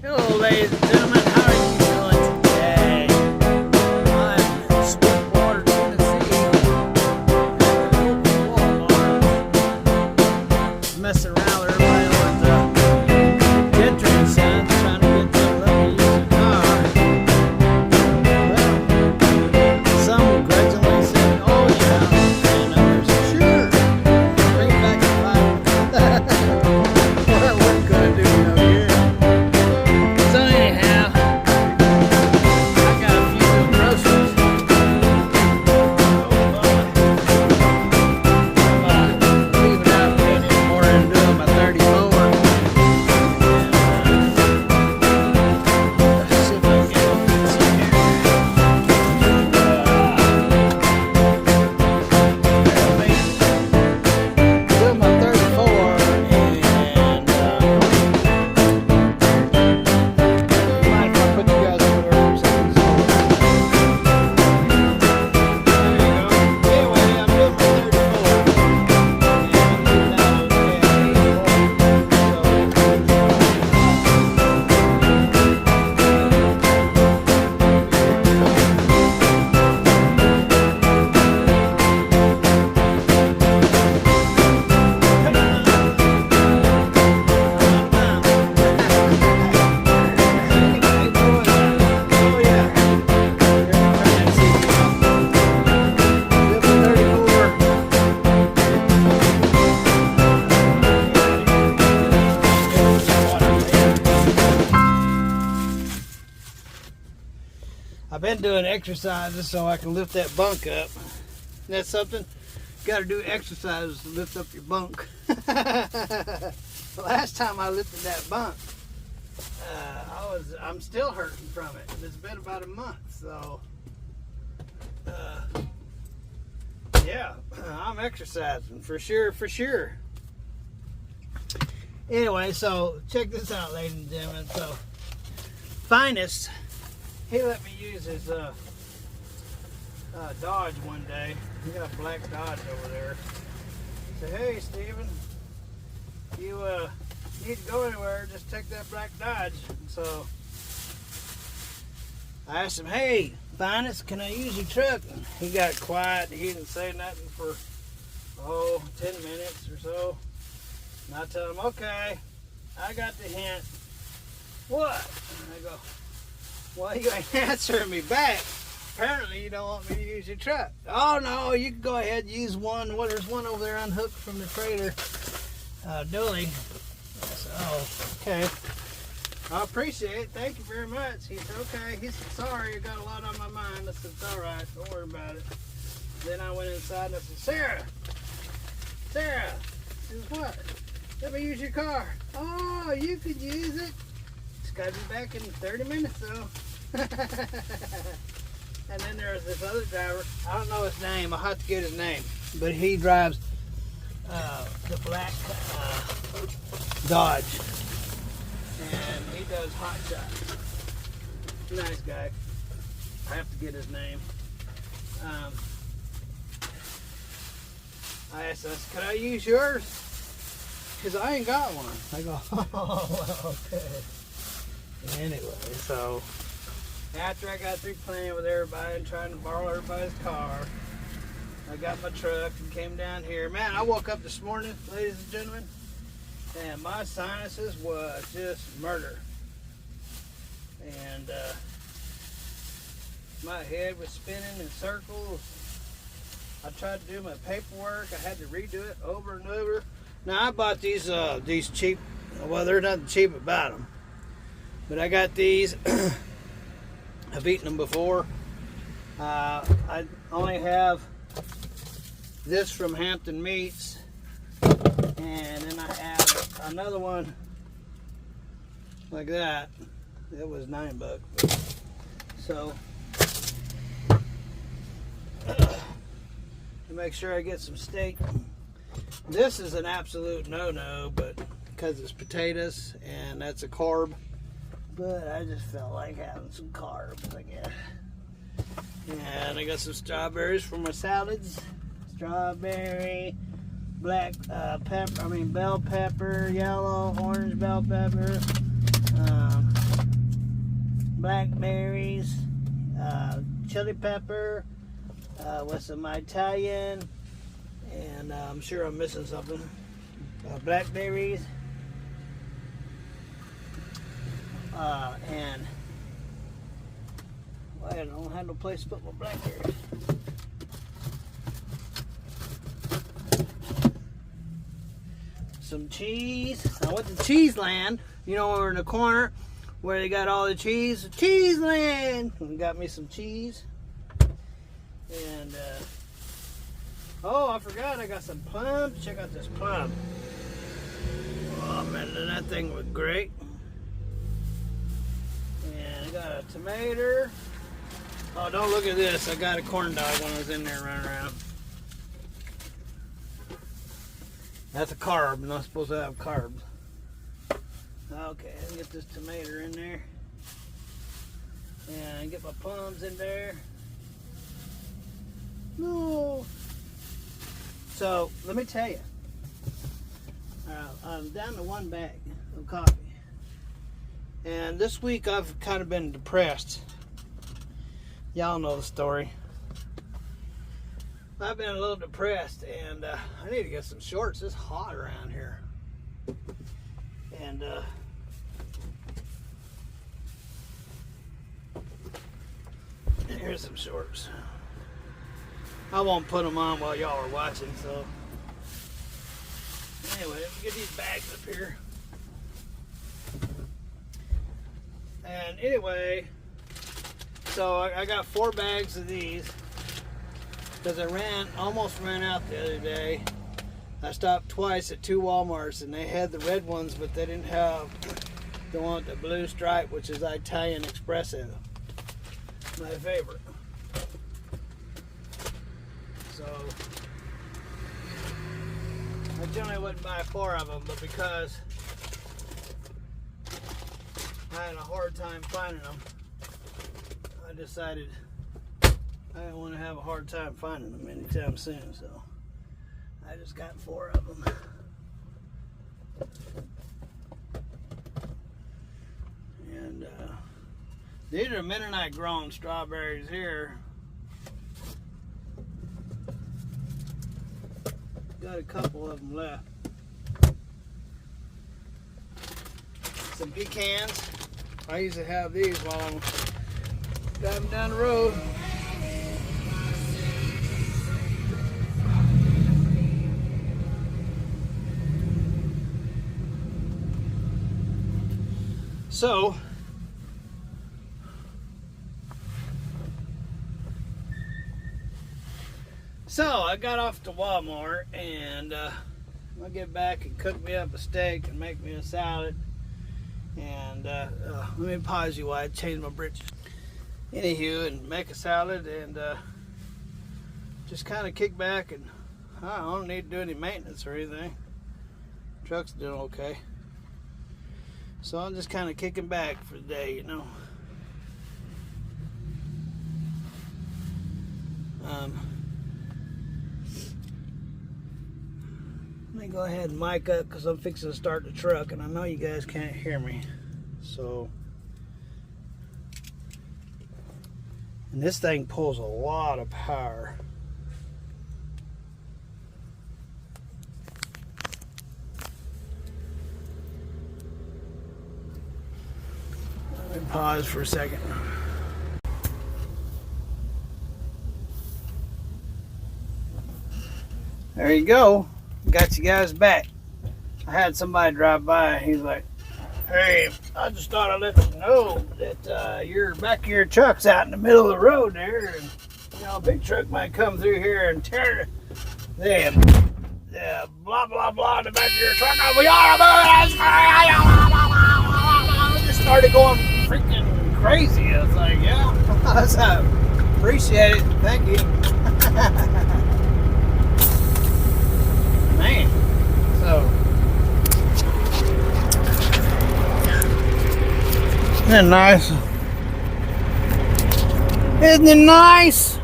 Hello, ladies and gentlemen. How are you doing today? I'm in Sweetwater, Tennessee, at the local Walmart, messing around with everybody with the veteran signs, trying to get them to let me use the car. Well, some grudgingly said, "Oh yeah," and others, "Sure, bring it back in 5 minutes." Well, what could I do? No good. So anyhow, I got a few groceries. I'm leaving out in the morning doing my 34. Let's see if I can get this in here. Doing my 34 and mind if I put you guys over there for seconds? There you go. Anyway, I'm doing my 34. And I'm leaving out at 8. I've been doing exercises so I can lift that bunk up. That's something. Got to do exercises to lift up your bunk. The last time I lifted that bunk, I'm still hurting from it. It's been about a month, so yeah, I'm exercising for sure, for sure. Anyway, so check this out, ladies and gentlemen. So Finest, he let me use his Dodge one day. He got a black Dodge over there. He said, "Hey, Steven, you need to go anywhere, just take that black Dodge." And so I asked him, "Hey, Finest, can I use your truck?" And he got quiet. He didn't say nothing for 10 minutes or so. And I tell him, "Okay, I got the hint." "What?" And I go, "Well, you ain't answering me back. Apparently you don't want me to use your truck." "Oh no, you can go ahead and use one. Well, there's one over there unhooked from the trailer dually." I said, "Oh, okay. I appreciate it. Thank you very much." He said, "Okay." He said, "Sorry, I got a lot on my mind." I said, "It's all right. Don't worry about it." Then I went inside and I said, Sarah. He says, "What?" "Let me use your car." "Oh, you could use it. It's got to be back in 30 minutes though." And then there's this other driver. I don't know his name. I'll have to get his name. But he drives the black Dodge. And he does hot shots. Nice guy. I have to get his name. I asked us, "Can I use yours?" Because I ain't got one. I go, "Oh, well, okay." Anyway, so after I got through playing with everybody and trying to borrow everybody's car, I got my truck and came down here. Man, I woke up this morning, ladies and gentlemen, and my sinuses was just murder. And my head was spinning in circles. I tried to do my paperwork. I had to redo it over and over. Now, I bought these cheap. Well, there's nothing cheap about them. But I got these. I've eaten them before. I only have this from Hampton Meats. And then I have another one like that. It was $9. So, to make sure I get some steak. This is an absolute no-no, but because it's potatoes and that's a carb. But I just felt like having some carbs, I guess. And I got some strawberries for my salads. Strawberry, black pepper, bell pepper, yellow, orange bell pepper. blackberries, chili pepper, with some Italian, and I'm sure I'm missing something. Blackberries, and well, I don't have no place to put my blackberries. Some cheese. I went to Cheese Land, you know, over in the corner where they got all the cheese. Cheese Land! And got me some cheese. And, oh, I forgot, I got some plums. Check out this plum. Oh, man, that thing was great. And I got a tomato. Oh, don't look at this. I got a corn dog when I was in there running around. That's a carb. I'm not supposed to have carbs. Okay, let's get this tomato in there. And get my plums in there. No. So, let me tell you. I'm down to one bag of coffee. And this week I've kind of been depressed. Y'all know the story. I've been a little depressed, and I need to get some shorts. It's hot around here. And here's some shorts. I won't put them on while y'all are watching, so anyway, let me get these bags up here. And anyway, so I got 4 bags of these because I almost ran out the other day. I stopped twice at 2 Walmarts, and they had the red ones, but they didn't have the one with the blue stripe, which is Italian Espresso, my favorite. So I generally wouldn't buy 4 of them, but because I had a hard time finding them, I decided I don't want to have a hard time finding them anytime soon, so I just got 4 of them. And these are Mennonite grown strawberries here. Got a couple of them left. Some pecans. I used to have these while I'm driving down the road. So I got off to Walmart, and I'll get back and cook me up a steak and make me a salad. And let me pause you while I change my britches. Anywho, and make a salad, and just kind of kick back, and I don't need to do any maintenance or anything. Truck's doing okay. So I'm just kind of kicking back for the day, you know. Let me go ahead and mic up because I'm fixing to start the truck, and I know you guys can't hear me. So, and this thing pulls a lot of power. Let me pause for a second. There you go. Got you guys back. I had somebody drive by, and he's like, "Hey, I just thought I'd let you know that your back of your truck's out in the middle of the road there, and you know, a big truck might come through here and tear the blah blah blah in the back of your truck. Just started going freaking crazy. I was like, yeah, I appreciate it. Thank you." Man, so isn't it nice? Isn't it nice?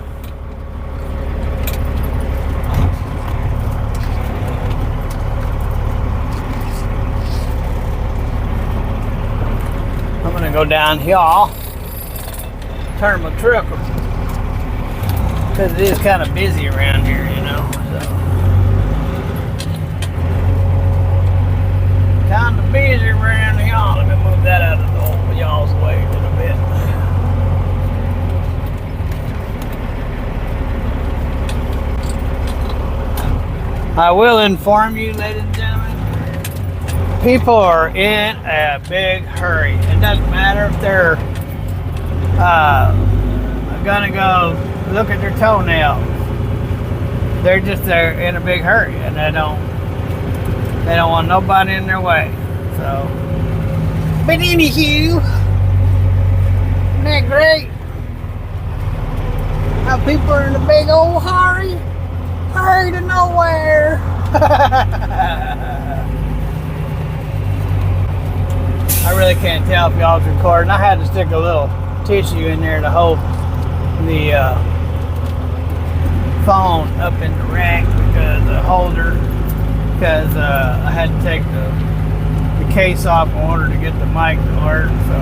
I'm gonna go down here turn my truck, because it is kind of busy around here, you know. So kind of busy around here. Let me move that out of y'all's way a little bit. I will inform you, ladies and gentlemen, people are in a big hurry. It doesn't matter if they're gonna go look at their toenails. They're in a big hurry, and they don't want nobody in their way. So, but anywho, isn't that great? How people are in a big old hurry. Hurry to nowhere. I really can't tell if y'all's recording. I had to stick a little tissue in there to hold the phone up in the rack, because the holder, because I had to take the case off in order to get the mic to work. So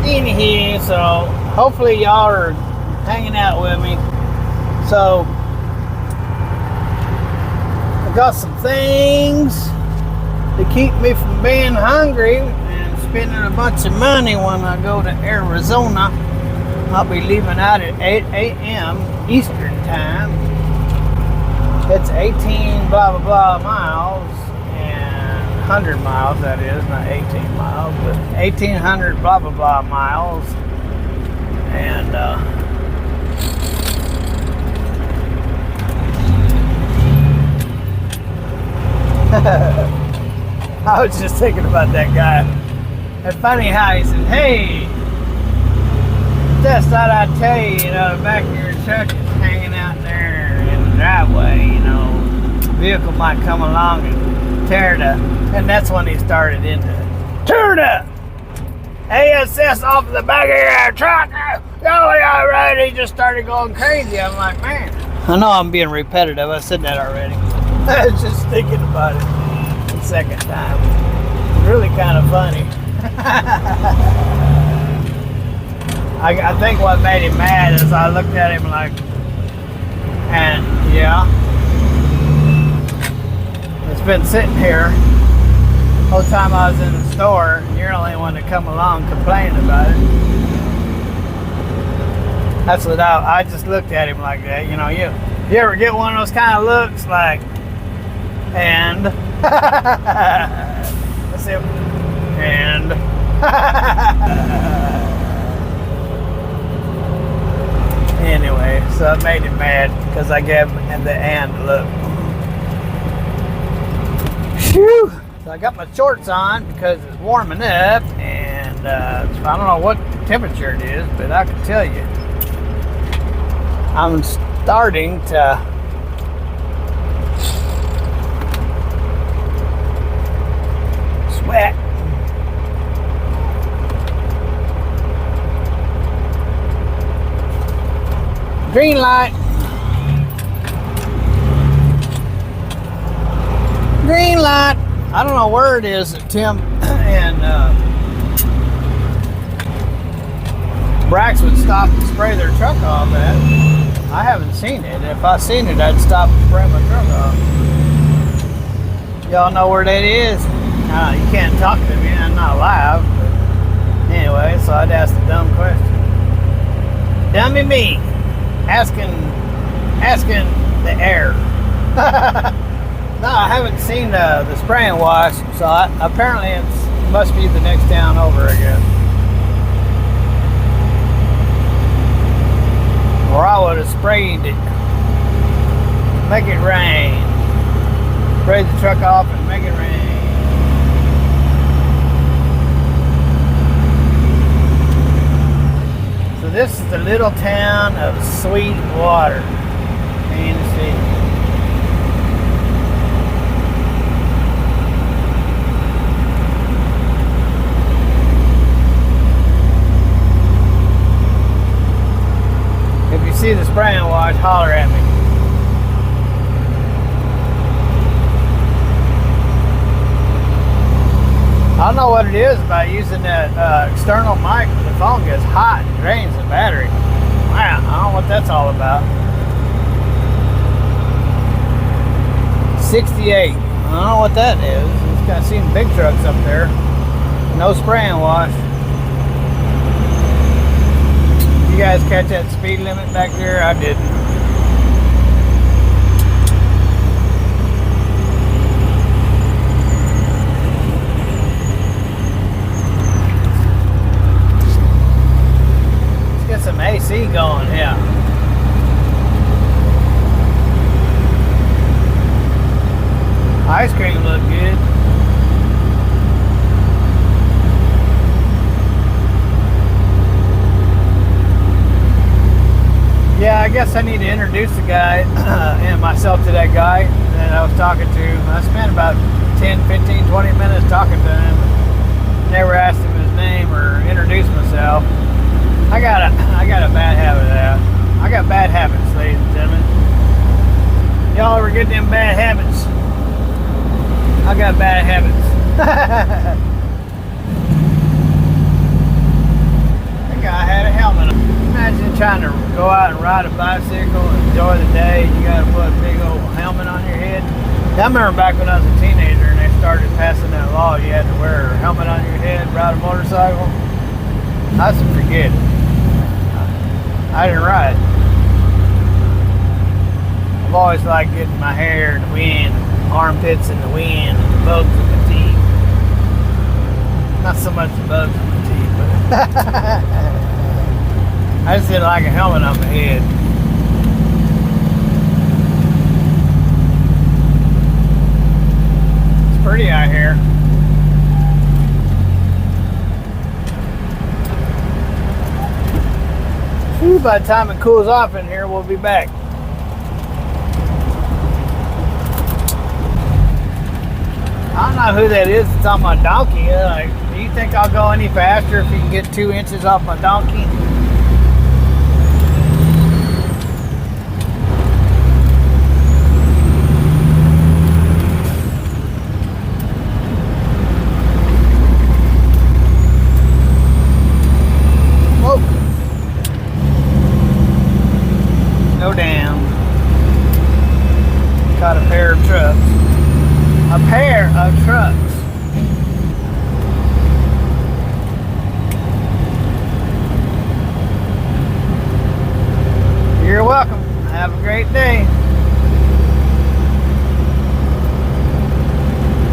anywho, so hopefully y'all are hanging out with me. So I got some things to keep me from being hungry and spending a bunch of money when I go to Arizona. I'll be leaving out at 8 a.m. Eastern time. It's 18 blah blah blah miles, and 100 miles, that is, not 18 miles, but 1800 blah blah blah miles. And I was just thinking about that guy. It's funny how he said, "Hey, just thought I'd tell you, you know, the back of your truck is hanging out there in the driveway, you know, a vehicle might come along and tear the," and that's when he started into, "Tear the ASS off of the back of your truck. Oh, yeah, right." He just started going crazy. I'm like, man. I know I'm being repetitive. I said that already. I was just thinking about it the second time. It's really kind of funny. I think what made him mad is I looked at him like, and yeah, it's been sitting here the whole time I was in the store, and you're the only one to come along complaining about it. That's what I just looked at him like that. You know, you ever get one of those kind of looks like, and let's see, and anyway, so it made him mad because I gave him the and look. Whew. So I got my shorts on because it's warming up, and I don't know what temperature it is, but I can tell you I'm starting to sweat. Green light. Green light. I don't know where it is that Tim and Brax would stop and spray their truck off at. I haven't seen it. If I seen it, I'd stop and spray my truck off. Y'all know where that is? You can't talk to me. I'm not live. But anyway, so I'd ask the dumb question. Dummy me. Asking the air. No, I haven't seen the spray and wash, so apparently it must be the next town over again. Or I would have sprayed it. Make it rain. Spray the truck off and make it rain. So this is the little town of Sweetwater, Tennessee. If you see the spray and wash, holler at me. don't know what it is by using that external mic. The phone gets hot and drains the battery. Wow, I don't know what that's all about. 68. I don't know what that is. It's got seen big trucks up there. No spray and wash. You guys catch that speed limit back there? I didn't. Get some AC going, yeah. Ice cream look good. Yeah, I guess I need to introduce the guy and myself to that guy that I was talking to. I spent about 10, 15, 20 minutes talking to him. Never asked him his name or introduced myself. I got a bad habit of that. I got bad habits, ladies and gentlemen. Y'all ever get them bad habits? I got bad habits. That guy had a helmet on. Imagine trying to go out and ride a bicycle and enjoy the day. You got to put a big old helmet on your head. I remember back when I was a teenager and they started passing that law. You had to wear a helmet on your head, ride a motorcycle. I said, forget it. I didn't ride. I've always liked getting my hair in the wind, armpits in the wind, and the bugs in my teeth. Not so much the bugs in my teeth, but I just didn't like a helmet on my head. It's pretty out here. By the time it cools off in here, we'll be back. I don't know who that is that's on my donkey. Like, do you think I'll go any faster if you can get 2 inches off my donkey? Go down. Caught a pair of trucks. A pair of trucks. You're welcome. Have a great day.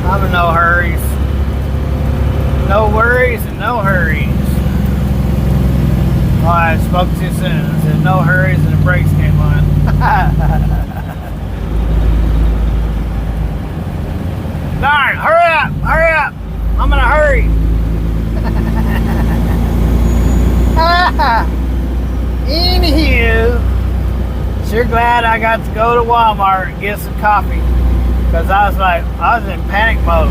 I'm in no hurries. No worries and no hurries. Oh, I spoke too soon. I said no hurries and the brakes came on. Darn, hurry up, hurry up. I'm in a hurry. Anywho, sure glad I got to go to Walmart and get some coffee. Because I was in panic mode.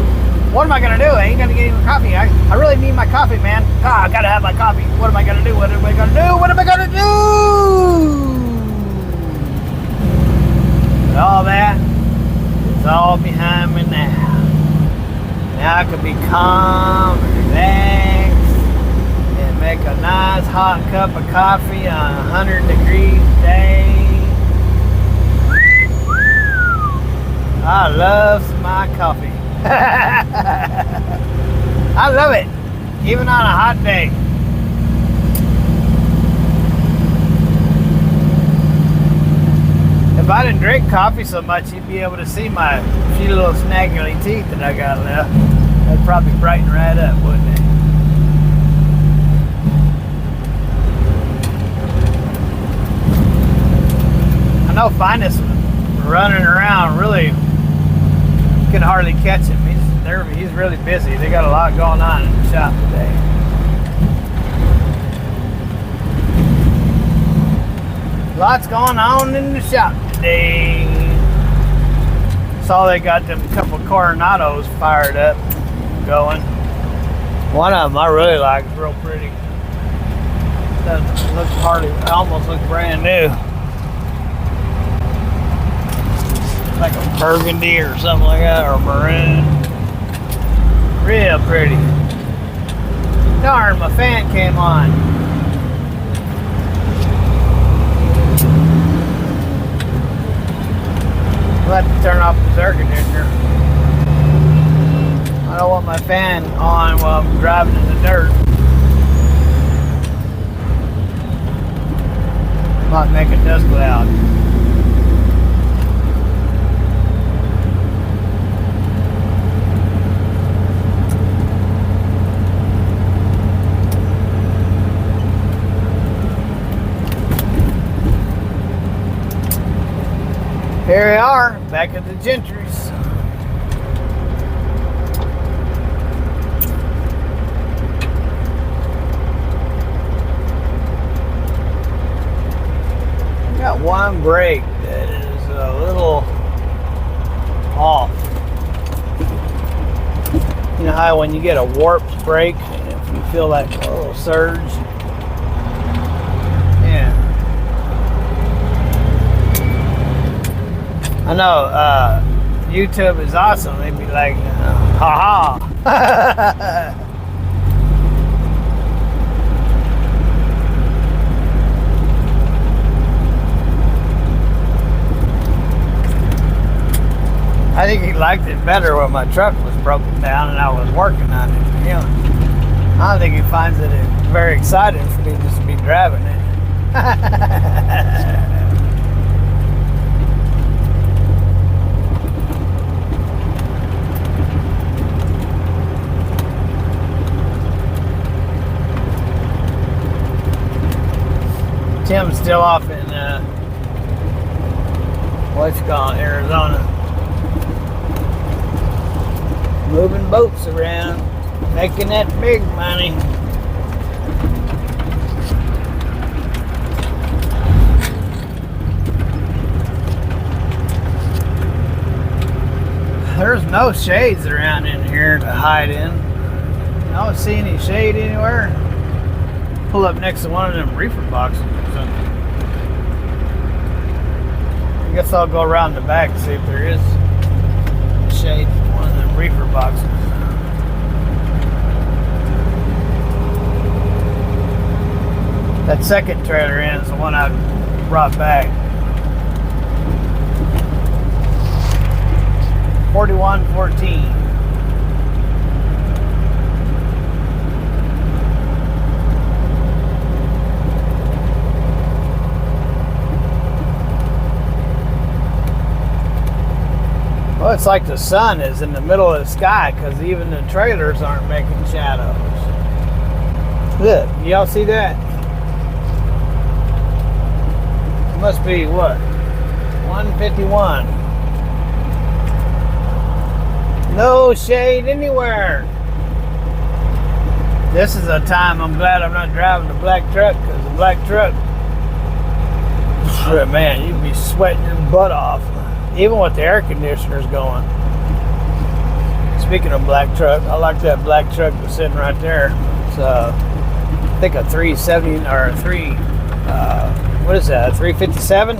What am I going to do? I ain't going to get any coffee. I really need my coffee, man. I got to have my coffee. What am I going to do? What am I going to do? What am I going to do? But all that is all behind me now. Now I can be calm and relaxed and make a nice hot cup of coffee on a 100-degree day. I love my coffee. I love it, even on a hot day. If I didn't drink coffee so much, you'd be able to see my few little snaggly teeth that I got left. That'd probably brighten right up, wouldn't it? I know Finest running around really. Can hardly catch him. He's really busy. They got a lot going on in the shop today. Lots going on in the shop today. Saw they got them couple Coronados fired up, going. One of them I really like. It's real pretty. Doesn't look hardly. Almost looks brand new. Like a burgundy or something like that, or maroon. Real pretty. Darn, my fan came on. I'll have to turn off the air conditioner. I don't want my fan on while I'm driving in the dirt. Might make a dust cloud. Here we are, back at the Gentry's. Got one brake that is a little off. You know how when you get a warped brake, if you feel like a little surge? Yeah. I know, YouTube is awesome. They'd be like, ha ha. I think he liked it better when my truck was broken down and I was working on it. You know, I don't think he finds it very exciting for me just to be driving it. Tim's still off in what's it called, Arizona. Moving boats around, making that big money. There's no shades around in here to hide in. I don't see any shade anywhere. Pull up next to one of them reefer boxes or something. I guess I'll go around the back and see if there is shade in one of them reefer boxes. That second trailer in is the one I brought back. 4114. Well, it's like the sun is in the middle of the sky because even the trailers aren't making shadows. Look, y'all see that? It must be what? 151. No shade anywhere. This is a time I'm glad I'm not driving the black truck because the black truck, man, you'd be sweating your butt off. Even with the air conditioners going. Speaking of black truck, I like that black truck that's sitting right there. It's I think a 370 or a what is that? A 357? I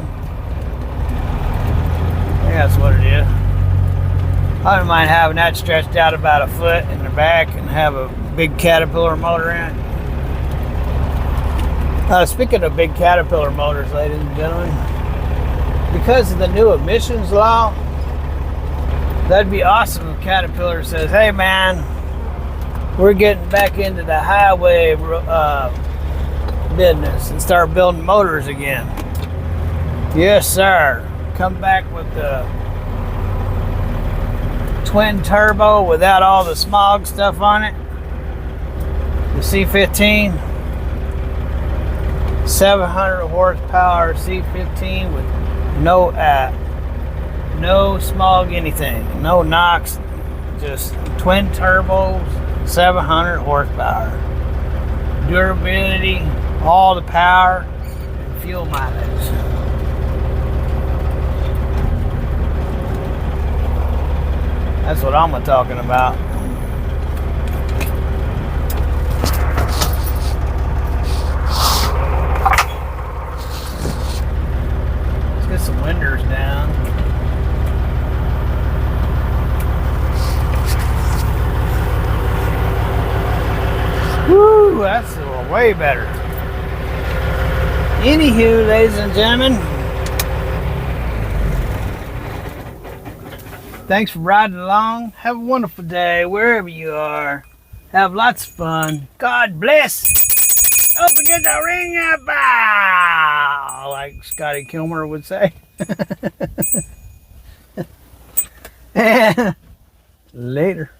think that's what it is. I wouldn't mind having that stretched out about a foot in the back and have a big Caterpillar motor in it. Speaking of big Caterpillar motors, ladies and gentlemen, because of the new emissions law, that'd be awesome if Caterpillar says, hey man, we're getting back into the highway business and start building motors again. Yes sir, come back with the twin turbo without all the smog stuff on it, the C15, 700 horsepower C15 with no smog anything, no NOx, just twin turbos, 700 horsepower, durability, all the power, and fuel mileage. That's what I'm talking about. Get some windows down. way better. Anywho, ladies and gentlemen, thanks for riding along. Have a wonderful day wherever you are. Have lots of fun. God bless. Don't forget to ring a bell, like Scotty Kilmer would say. Later.